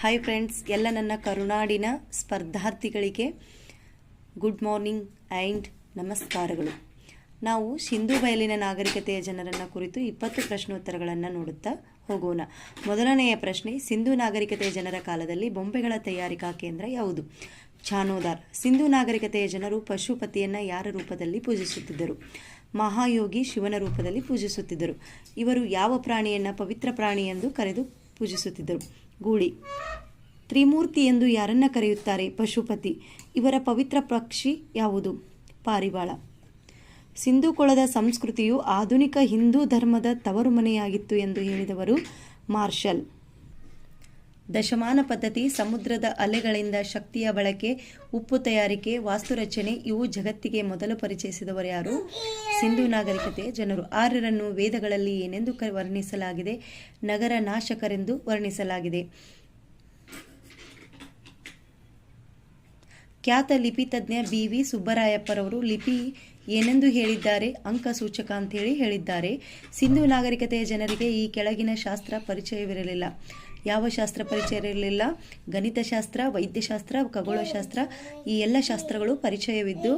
Hi friends, ಎಲ್ಲ ನನ್ನ ಕರುನಾಡಿನ ಸ್ಪರ್ಧಾರ್ಥಿಗಳಿಗೆ good morning and ನಮಸ್ಕಾರಗಳು. ನಾವು ಸಿಂಧೂ ಬಯಲಿನ ನಾಗರಿಕತೆಯ ಜನರನ್ನು ಕುರಿತು 20 ಪ್ರಶ್ನೋತ್ತರಗಳನ್ನು ನೋಡುತ್ತಾ ಹೋಗೋಣ. ಮೊದಲನೆಯ ಪ್ರಶ್ನೆ, ಸಿಂಧೂ ನಾಗರಿಕತೆಯ ಜನರ ಕಾಲದಲ್ಲಿ ಬೊಂಬೆಗಳ ತಯಾರಿಕಾ ಕೇಂದ್ರ ಯಾವುದು? ಚಾನೋದಾರ್. ಸಿಂಧೂ ನಾಗರಿಕತೆಯ ಜನರು ಪಶುಪತಿಯನ್ನು ಯಾರ ರೂಪದಲ್ಲಿ ಪೂಜಿಸುತ್ತಿದ್ದರು? ಮಹಾಯೋಗಿ ಶಿವನ ರೂಪದಲ್ಲಿ ಪೂಜಿಸುತ್ತಿದ್ದರು. ಇವರು ಯಾವ ಪ್ರಾಣಿಯನ್ನು ಪವಿತ್ರ ಪ್ರಾಣಿ ಎಂದು ಕರೆದು ಪೂಜಿಸುತ್ತಿದ್ದರು? ಗೂಳಿ. ತ್ರಿಮೂರ್ತಿ ಎಂದು ಯಾರನ್ನ ಕರೆಯುತ್ತಾರೆ? ಪಶುಪತಿ. ಇವರ ಪವಿತ್ರ ಪಕ್ಷಿ ಯಾವುದು? ಪಾರಿವಾಳ. ಸಿಂಧೂ ಕೊಳದ ಸಂಸ್ಕೃತಿಯು ಆಧುನಿಕ ಹಿಂದೂ ಧರ್ಮದ ತವರು ಮನೆಯಾಗಿತ್ತು ಎಂದು ಹೇಳಿದವರು ಮಾರ್ಷಲ್. ದಶಮಾನ ಪದ್ಧತಿ, ಸಮುದ್ರದ ಅಲೆಗಳಿಂದ ಶಕ್ತಿಯ ಬಳಕೆ, ಉಪ್ಪು ತಯಾರಿಕೆ, ವಾಸ್ತುರಚನೆ ಇವು ಜಗತ್ತಿಗೆ ಮೊದಲು ಪರಿಚಯಿಸಿದವರು ಯಾರು? ಸಿಂಧೂ ನಾಗರಿಕತೆಯ ಜನರು. ಆರ್ಯರನ್ನು ವೇದಗಳಲ್ಲಿ ಏನೆಂದು ವರ್ಣಿಸಲಾಗಿದೆ? ನಗರ ನಾಶಕರೆಂದು ವರ್ಣಿಸಲಾಗಿದೆ. ಖ್ಯಾತ ಲಿಪಿ ತಜ್ಞ ಬಿ.ವಿ. ಸುಬ್ಬರಾಯಪ್ಪರವರು ಲಿಪಿ ಏನೆಂದು ಹೇಳಿದ್ದಾರೆ? ಅಂಕ ಸೂಚಕ ಅಂತೇಳಿ ಹೇಳಿದ್ದಾರೆ. ಸಿಂಧೂ ನಾಗರಿಕತೆಯ ಜನರಿಗೆ ಈ ಕೆಳಗಿನ ಶಾಸ್ತ್ರ ಪರಿಚಯವಿರಲಿಲ್ಲ. ಯಾವ ಶಾಸ್ತ್ರ ಪರಿಚಯ ಇರಲಿಲ್ಲ? ಗಣಿತಶಾಸ್ತ್ರ, ವೈದ್ಯಶಾಸ್ತ್ರ, ಖಗೋಳಶಾಸ್ತ್ರ ಈ ಎಲ್ಲ ಶಾಸ್ತ್ರಗಳು ಪರಿಚಯವಿದ್ದು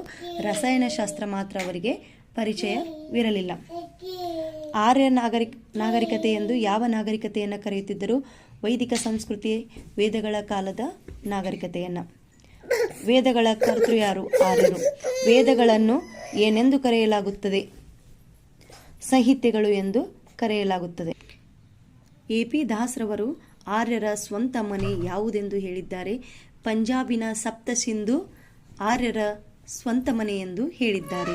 ರಸಾಯನಶಾಸ್ತ್ರ ಮಾತ್ರ ಅವರಿಗೆ ಪರಿಚಯವಿರಲಿಲ್ಲ. ಆರ್ಯ ನಾಗರಿಕತೆ ಎಂದು ಯಾವ ನಾಗರಿಕತೆಯನ್ನು ಕರೆಯುತ್ತಿದ್ದರು? ವೈದಿಕ ಸಂಸ್ಕೃತಿ, ವೇದಗಳ ಕಾಲದ ನಾಗರಿಕತೆಯನ್ನು. ವೇದಗಳ ಕರ್ತೃ ಯಾರು? ಆರ್ಯರು. ವೇದಗಳನ್ನು ಏನೆಂದು ಕರೆಯಲಾಗುತ್ತದೆ? ಸಂಹಿತೆಗಳು ಎಂದು ಕರೆಯಲಾಗುತ್ತದೆ. ಎ.ಪಿ. ದಾಸ್ರವರು ಆರ್ಯರ ಸ್ವಂತ ಮನೆ ಯಾವುದೆಂದು ಹೇಳಿದ್ದಾರೆ? ಪಂಜಾಬಿನ ಸಪ್ತ ಸಿಂಧು ಆರ್ಯರ ಸ್ವಂತ ಮನೆ ಎಂದು ಹೇಳಿದ್ದಾರೆ.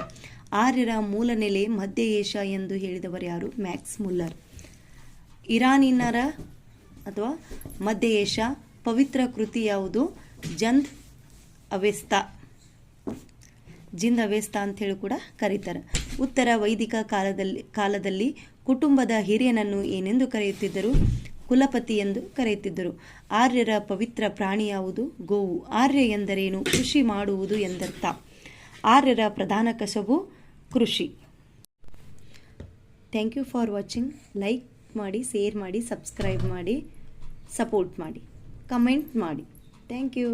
ಆರ್ಯರ ಮೂಲ ನೆಲೆ ಮಧ್ಯ ಏಷ್ಯಾ ಎಂದು ಹೇಳಿದವರು ಯಾರು? Max Muller. ಇರಾನಿನರ ಅಥವಾ ಮಧ್ಯ ಏಷ್ಯಾ ಪವಿತ್ರ ಕೃತಿ ಯಾವುದು? ಜಿಂದ್ ಅವೆಸ್ತಾ ಅಂತ ಹೇಳಿ ಕೂಡ ಕರೀತಾರೆ. ಉತ್ತರ ವೈದಿಕ ಕಾಲದಲ್ಲಿ ಕುಟುಂಬದ ಹಿರಿಯನನ್ನು ಏನೆಂದು ಕರೆಯುತ್ತಿದ್ದರು? ಕುಲಪತಿ ಎಂದು ಕರೆಯುತ್ತಿದ್ದರು. ಆರ್ಯರ ಪವಿತ್ರ ಪ್ರಾಣಿ ಯಾವುದು? ಗೋವು. ಆರ್ಯ ಎಂದರೇನು? ಕೃಷಿ ಮಾಡುವುದು ಎಂದರ್ಥ. ಆರ್ಯರ ಪ್ರಧಾನ ಕಸಬು ಕೃಷಿ. Thank you for watching. Like ಮಾಡಿ, ಶೇರ್ ಮಾಡಿ, ಸಬ್ಸ್ಕ್ರೈಬ್ ಮಾಡಿ, ಸಪೋರ್ಟ್ ಮಾಡಿ, ಕಮೆಂಟ್ ಮಾಡಿ. Thank you.